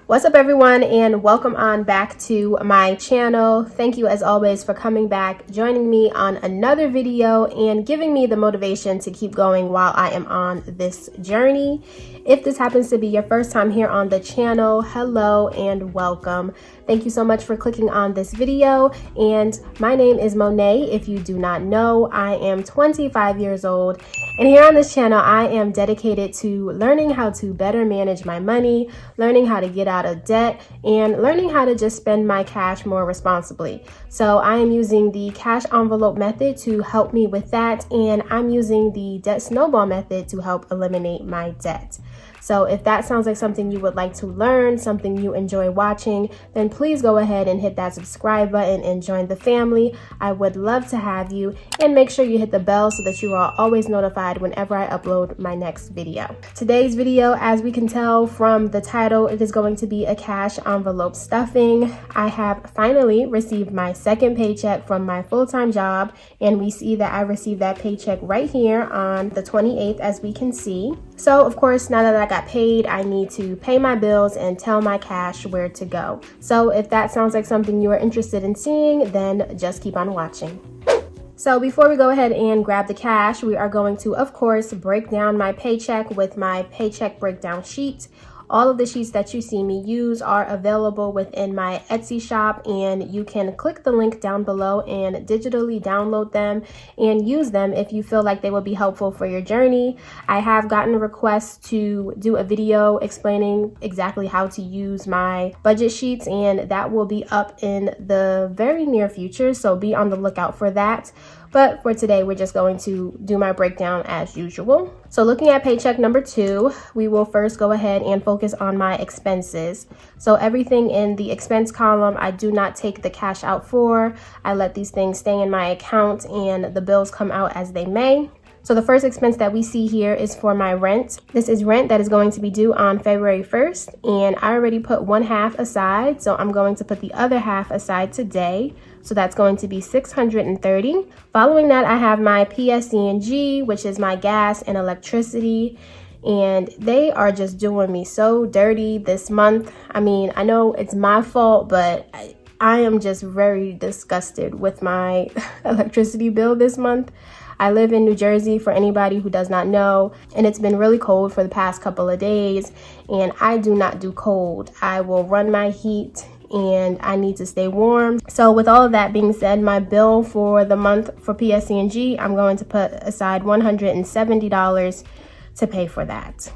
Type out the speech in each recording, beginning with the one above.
What's up, everyone, and welcome on back to my channel. Thank you as always for coming back, joining me on another video and giving me the motivation to keep going while I am on this journey. If this happens to be your first time here on the channel, hello and welcome. Thank you so much for clicking on this video. And my name is Monet. If you do not know, I am 25 years old. And here on this channel, I am dedicated to learning how to better manage my money, learning how to get out of debt, and learning how to just spend my cash more responsibly. So I am using the cash envelope method to help me with that, and I'm using the debt snowball method to help eliminate my debt. So if that sounds like something you would like to learn, something you enjoy watching, then please go ahead and hit that subscribe button and join the family. I would love to have you, and make sure you hit the bell so that you are always notified whenever I upload my next video. Today's video, as we can tell from the title, it is going to be a cash envelope stuffing. I have finally received my second paycheck from my full-time job, and we see that I received that paycheck right here on the 28th, as we can see. So of course, now that I got paid, I need to pay my bills and tell my cash where to go. So if that sounds like something you are interested in seeing, then just keep on watching. So before we go ahead and grab the cash, we are going to, of course, break down my paycheck with my paycheck breakdown sheet. All of the sheets that you see me use are available within my Etsy shop, and you can click the link down below and digitally download them and use them if you feel like they will be helpful for your journey. I have gotten requests to do a video explaining exactly how to use my budget sheets, and that will be up in the very near future, so be on the lookout for that. But for today, we're just going to do my breakdown as usual. So looking at paycheck number 2, we will first go ahead and focus on my expenses. So everything in the expense column, I do not take the cash out for. I let these things stay in my account and the bills come out as they may. So the first expense that we see here is for my rent. This is rent that is going to be due on February 1st, and I already put one half aside, so I'm going to put the other half aside today. So that's going to be $630. Following that, I have my PSE&G, which is my gas and electricity, and they are just doing me so dirty this month. I mean, I know it's my fault, but I am just very disgusted with my electricity bill this month. I live in New Jersey, for anybody who does not know, and it's been really cold for the past couple of days, and I do not do cold. I will run my heat, and I need to stay warm. So with all of that being said, my bill for the month for PSE&G, I'm going to put aside $170 to pay for that.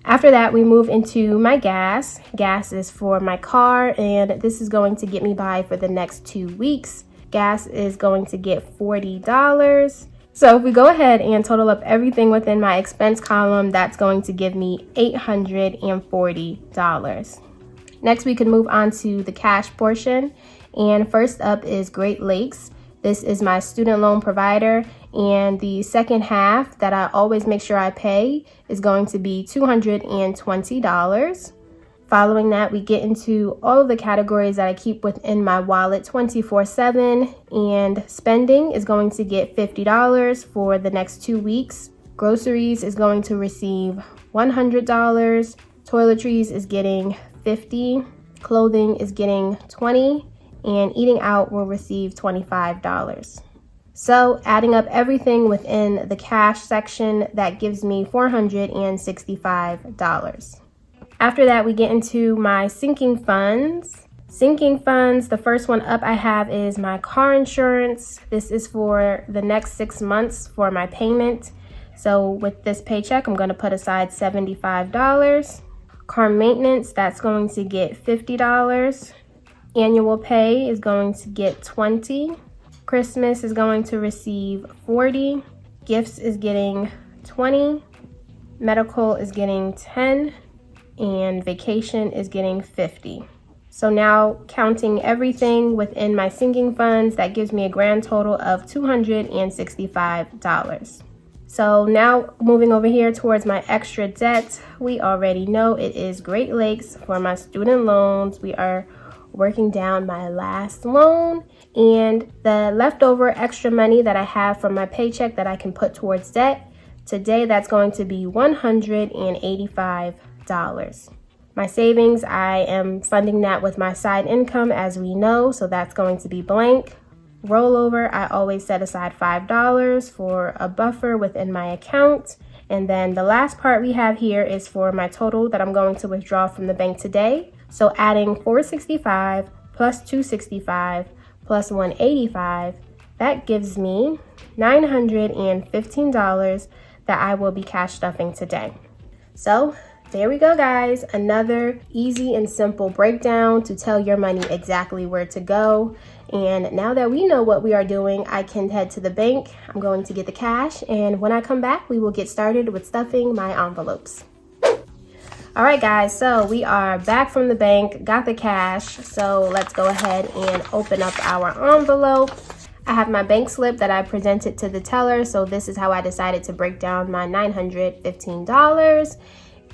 After that, we move into my gas. Gas is for my car, and this is going to get me by for the next 2 weeks. Gas is going to get $40. So if we go ahead and total up everything within my expense column, that's going to give me $840. Next, we can move on to the cash portion. And first up is Great Lakes. This is my student loan provider. And the second half that I always make sure I pay is going to be $220. Following that, we get into all of the categories that I keep within my wallet 24/7, and spending is going to get $50 for the next 2 weeks. Groceries is going to receive $100. Toiletries is getting $50. Clothing is getting $20, and eating out will receive $25. So adding up everything within the cash section, that gives me $465. After that, we get into my sinking funds. Sinking funds, the first one up I have is my car insurance. This is for the next 6 months for my payment. So with this paycheck, I'm going to put aside $75. Car maintenance, that's going to get $50. Annual pay is going to get $20. Christmas is going to receive $40. Gifts is getting $20. Medical is getting $10. And vacation is getting $50. So now counting everything within my sinking funds, that gives me a grand total of $265. So now moving over here towards my extra debt, we already know it is Great Lakes for my student loans. We are working down my last loan, and the leftover extra money that I have from my paycheck that I can put towards debt, today that's going to be $185. My savings, I am funding that with my side income, as we know, so that's going to be blank. Rollover, I always set aside $5 for a buffer within my account. And then the last part we have here is for my total that I'm going to withdraw from the bank today. So adding $465 plus $265 plus $185, that gives me $915 that I will be cash stuffing today. So there we go, guys. Another easy and simple breakdown to tell your money exactly where to go. And now that we know what we are doing, I can head to the bank. I'm going to get the cash, and when I come back, we will get started with stuffing my envelopes. All right, guys, so we are back from the bank, got the cash. So let's go ahead and open up our envelope. I have my bank slip that I presented to the teller. So this is how I decided to break down my $915.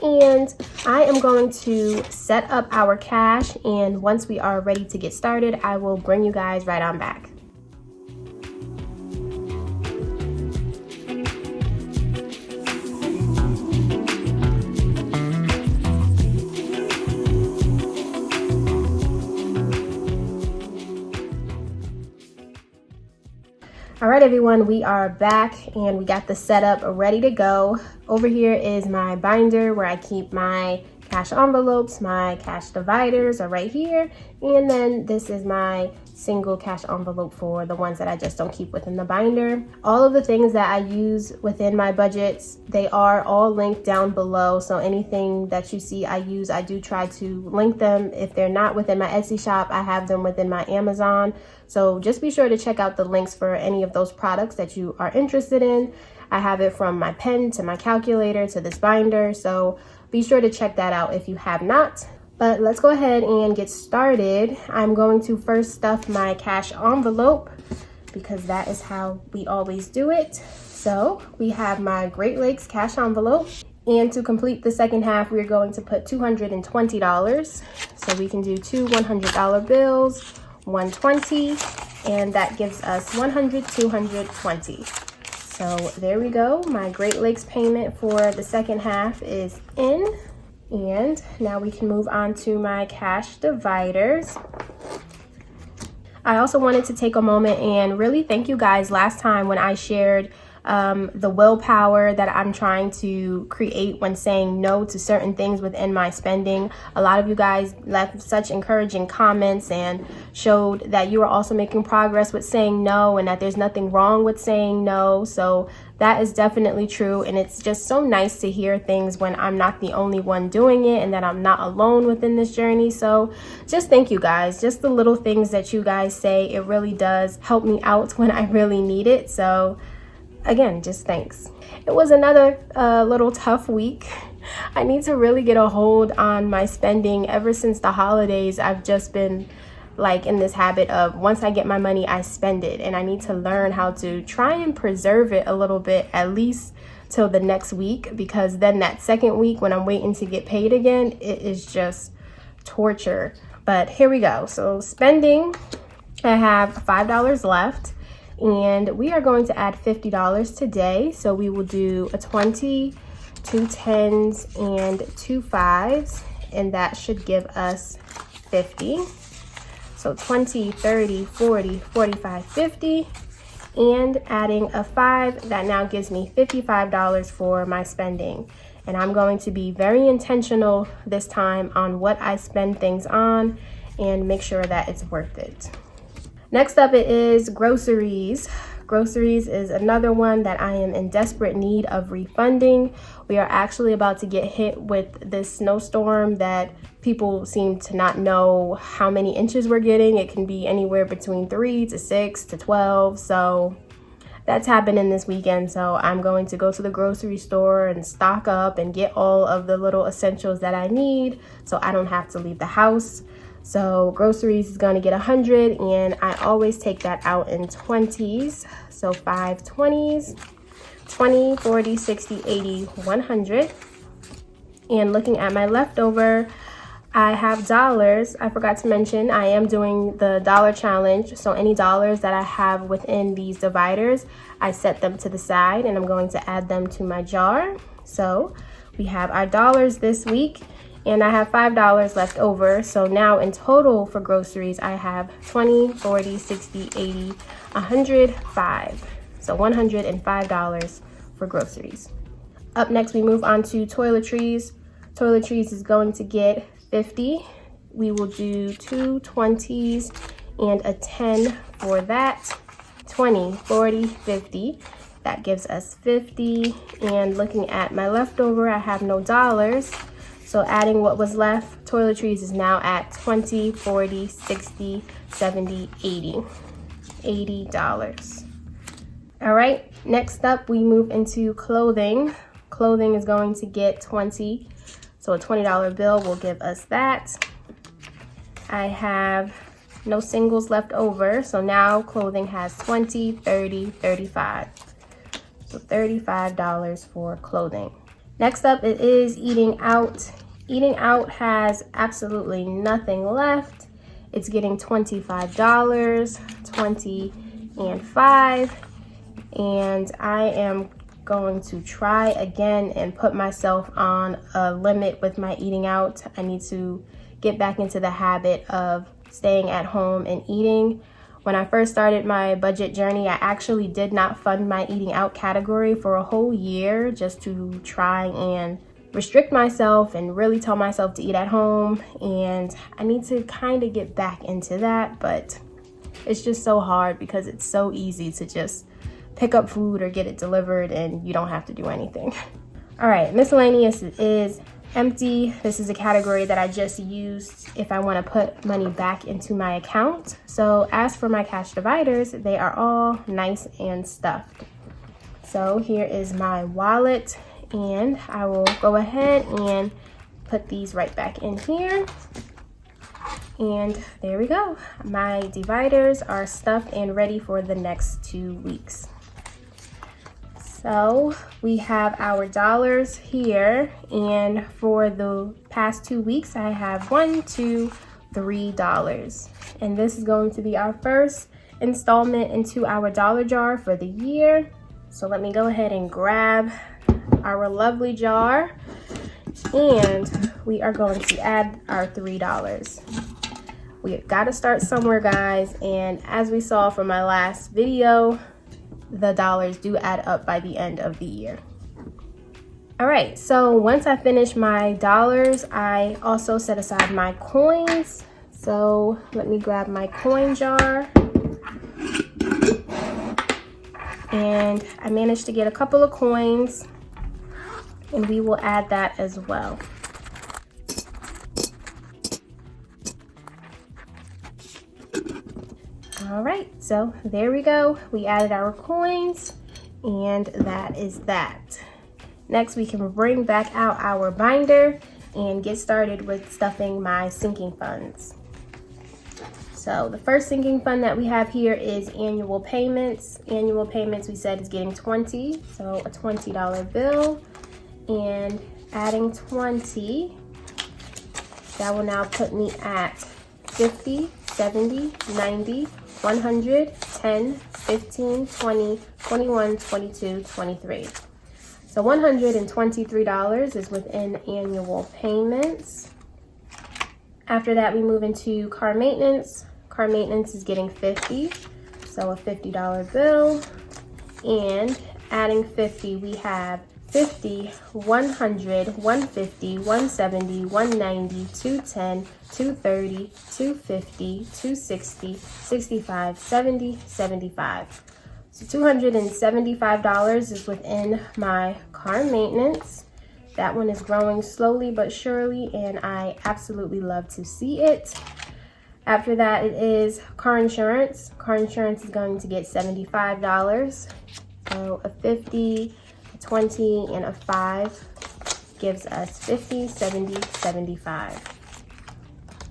And I am going to set up our cash, and once we are ready to get started, I will bring you guys right on back. All right, everyone, we are back and we got the setup ready to go. Over here is my binder where I keep my cash envelopes. My cash dividers are right here. And then this is my single cash envelope for the ones that I just don't keep within the binder. All of the things that I use within my budgets, they are all linked down below. So anything that you see I use, I do try to link them. If they're not within my Etsy shop, I have them within my Amazon. So just be sure to check out the links for any of those products that you are interested in. I have it from my pen to my calculator to this binder. So be sure to check that out if you have not. But let's go ahead and get started. I'm going to first stuff my cash envelope because that is how we always do it. So we have my Great Lakes cash envelope. And to complete the second half, we're going to put $220. So we can do two $100 bills, 120, and that gives us 220. So there we go. My Great Lakes payment for the second half is in. And now we can move on to my cash dividers. I also wanted to take a moment and really thank you guys last time when I shared the willpower that I'm trying to create when saying no to certain things within my spending. A lot of you guys left such encouraging comments and showed that you are also making progress with saying no and that there's nothing wrong with saying no. So that is definitely true, and it's just so nice to hear things when I'm not the only one doing it and that I'm not alone within this journey. So just thank you guys. Just the little things that you guys say, it really does help me out when I really need it. So again, just thanks. It was another little tough week. I need to really get a hold on my spending. Ever since the holidays, I've just been like in this habit of once I get my money, I spend it. And I need to learn how to try and preserve it a little bit, at least till the next week, because then that second week when I'm waiting to get paid again, it is just torture. But here we go. So spending, I have $5 left. And we are going to add $50 today. So we will do a 20, 2 10s, and 2 5s, and that should give us 50. So 20, 30, 40, 45, 50, and adding a 5, that now gives me $55 for my spending. And I'm going to be very intentional this time on what I spend things on and make sure that it's worth it. Next up, it is groceries. Groceries is another one that I am in desperate need of refunding. We are actually about to get hit with this snowstorm that people seem to not know how many inches we're getting. It can be anywhere between 3 to 6 to 12. So that's happening this weekend. So I'm going to go to the grocery store and stock up and get all of the little essentials that I need so I don't have to leave the house. So groceries is going to get 100, and I always take that out in 20s. So 5 20s, 20, 40, 60, 80, 100. And looking at my leftover, I have dollars. I forgot to mention I am doing the dollar challenge. So any dollars that I have within these dividers, I set them to the side and I'm going to add them to my jar. So we have our dollars this week. And I have $5 left over. So now in total for groceries, I have 20, 40, 60, 80, 105. So $105 for groceries. Up next, we move on to toiletries. Toiletries is going to get 50. We will do 2 20s and a 10 for that. 20, 40, 50. That gives us 50. And looking at my leftover, I have no dollars. So adding what was left, toiletries is now at 20, 40, 60, 70, 80. $80. All right, next up we move into clothing. Clothing is going to get 20. So a $20 bill will give us that. I have no singles left over. So now clothing has 20, 30, 35. So $35 for clothing. Next up, it is eating out. Eating out has absolutely nothing left. It's getting $25, 20 and 5. And I am going to try again and put myself on a limit with my eating out. I need to get back into the habit of staying at home and eating. When I first started my budget journey, I actually did not fund my eating out category for a whole year just to try and restrict myself and really tell myself to eat at home. And I need to kind of get back into that, but it's just so hard because it's so easy to just pick up food or get it delivered and you don't have to do anything. All right, miscellaneous is empty. This is a category that I just used if I want to put money back into my account. So as for my cash dividers, they are all nice and stuffed. So here is my wallet, and I will go ahead and put these right back in here. And there we go. My dividers are stuffed and ready for the next 2 weeks. So we have our dollars here, and for the past 2 weeks, I have $1, $2, $3. And this is going to be our first installment into our dollar jar for the year. So let me go ahead and grab our lovely jar, and we are going to add our $3. We got to start somewhere, guys, and as we saw from my last video, the dollars do add up by the end of the year. All right, so once I finish my dollars, I also set aside my coins. So let me grab my coin jar. And I managed to get a couple of coins, and we will add that as well. All right, so there we go. We added our coins, and that is that. Next, we can bring back out our binder and get started with stuffing my sinking funds. So the first sinking fund that we have here is annual payments. Annual payments, we said, is getting 20, so a $20 bill. And adding 20, that will now put me at 50, 70, 90, 100, 10, 15, 20, 21, 22, 23. So $123 is within annual payments. After that, we move into car maintenance. Car maintenance is getting 50, so a $50 bill. And adding 50, we have 50, 100, 150, 170, 190, 210, 230, 250, 260, 65, 70, 75. So $275 is within my car maintenance. That one is growing slowly but surely, and I absolutely love to see it. After that, it is car insurance. Car insurance is going to get $75. So a 50, a 20, and a 5 gives us 50, 70, 75.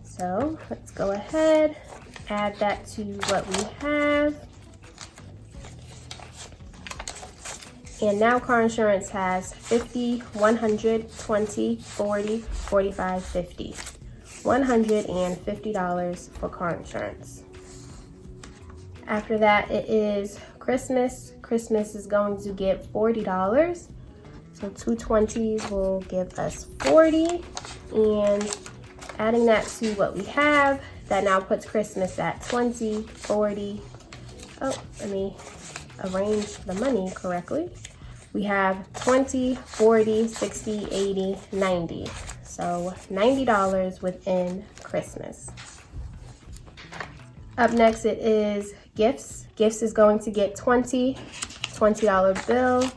So let's go ahead, add that to what we have. And now car insurance has 50, 100, 20, 40, 45, 50. $150 for car insurance. After that, it is Christmas. Christmas is going to get $40. So 2 20s will give us 40. And adding that to what we have, that now puts Christmas at 20, 40. Oh, let me arrange the money correctly. We have 20, 40, 60, 80, 90. So $90 within Christmas. Up next, it is gifts. Gifts is going to get $20 bill,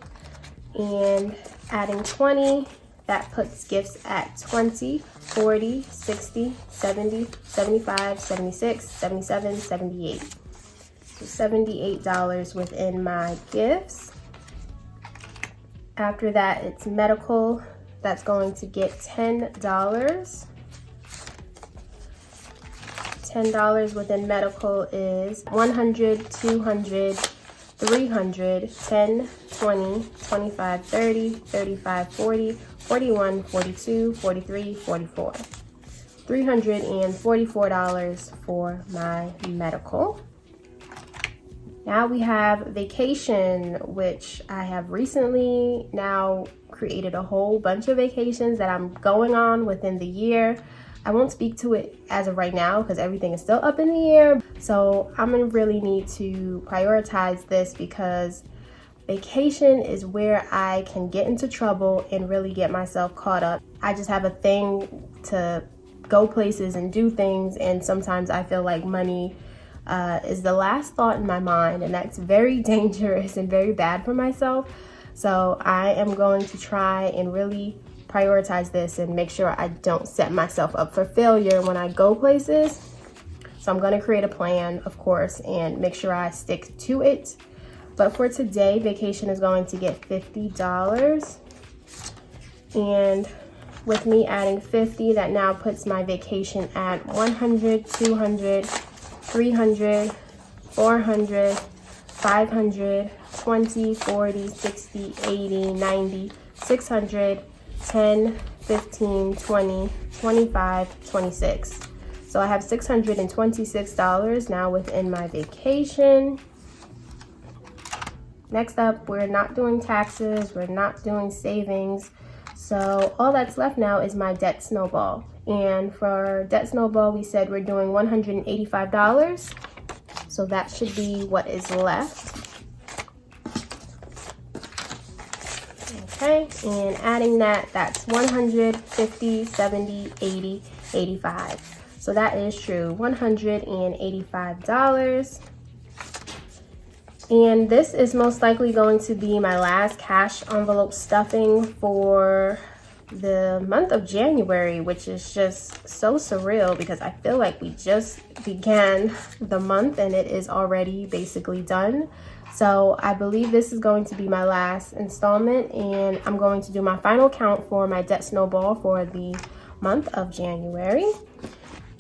and adding 20, that puts gifts at 20, 40, 60, 70, 75, 76, 77, 78. So $78 within my gifts. After that, it's medical. That's going to get $10. $10 within medical is 100, 200, 300, 10, 20, 25, 30, 35, 40, 41, 42, 43, 44. $344 for my medical. Now we have vacation, which I have recently now created a whole bunch of vacations that I'm going on within the year. I won't speak to it as of right now because everything is still up in the air. So I'm gonna really need to prioritize this because vacation is where I can get into trouble and really get myself caught up. I just have a thing to go places and do things, and sometimes I feel like money is the last thought in my mind, and that's very dangerous and very bad for myself. So I am going to try and really prioritize this and make sure I don't set myself up for failure when I go places. So I'm going to create a plan, of course, and make sure I stick to it. But for today, vacation is going to get $50. And with me adding 50, that now puts my vacation at 100, 200, 300, 400, 500, 20, 40, 60, 80, 90, 600, 10, 15, 20, 25, 26. So I have $626 now within my vacation. Next up, we're not doing taxes, we're not doing savings. So all that's left now is my debt snowball. And for debt snowball, we said we're doing $185. So that should be what is left. Okay, and adding that, that's 100, 50, 70, 80, 85. So that is true, $185. And this is most likely going to be my last cash envelope stuffing for the month of January, which is just so surreal because I feel like we just began the month and it is already basically done. So I believe this is going to be my last installment, and I'm going to do my final count for my debt snowball for the month of January.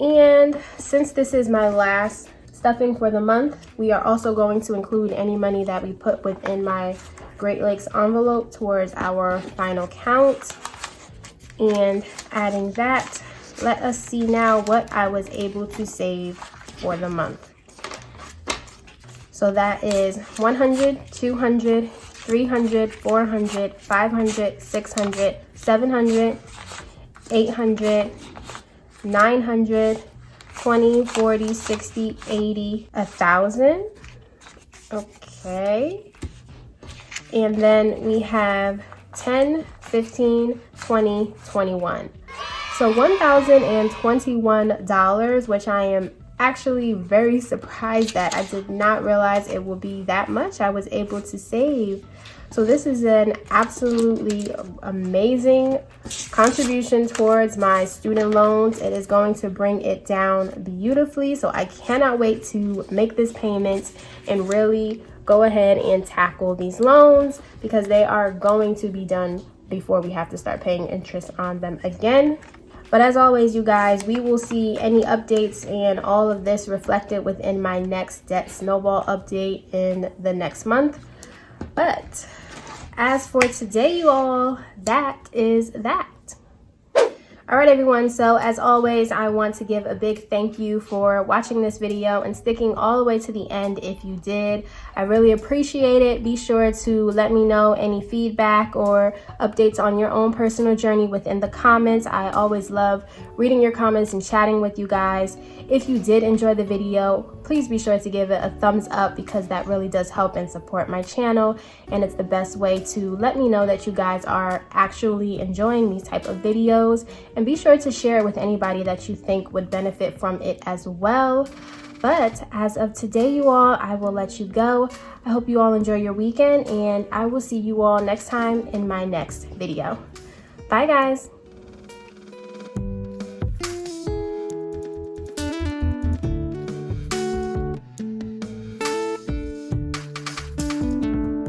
And since this is my last stuffing for the month, we are also going to include any money that we put within my Great Lakes envelope towards our final count. And adding that, let us see now what I was able to save for the month. So that is 100, 200, 300, 400, 500, 600, 700, 800, 900, 20, 40, 60, 80, 1,000. Okay. And then we have 10, 15, 20, 21. So $1,021, which I am actually very surprised that I did not realize it would be that much I was able to save. So this is an absolutely amazing contribution towards my student loans. It is going to bring it down beautifully. So I cannot wait to make this payment and really go ahead and tackle these loans because they are going to be done before we have to start paying interest on them again. But as always, you guys, we will see any updates and all of this reflected within my next debt snowball update in the next month. But as for today, you all, that is that. All right, everyone. So as always, I want to give a big thank you for watching this video and sticking all the way to the end if you did. I really appreciate it. Be sure to let me know any feedback or updates on your own personal journey within the comments. I always love reading your comments and chatting with you guys. If you did enjoy the video, please be sure to give it a thumbs up because that really does help and support my channel. And it's the best way to let me know that you guys are actually enjoying these type of videos. And be sure to share it with anybody that you think would benefit from it as well. But as of today, you all, I will let you go. I hope you all enjoy your weekend, and I will see you all next time in my next video. Bye, guys.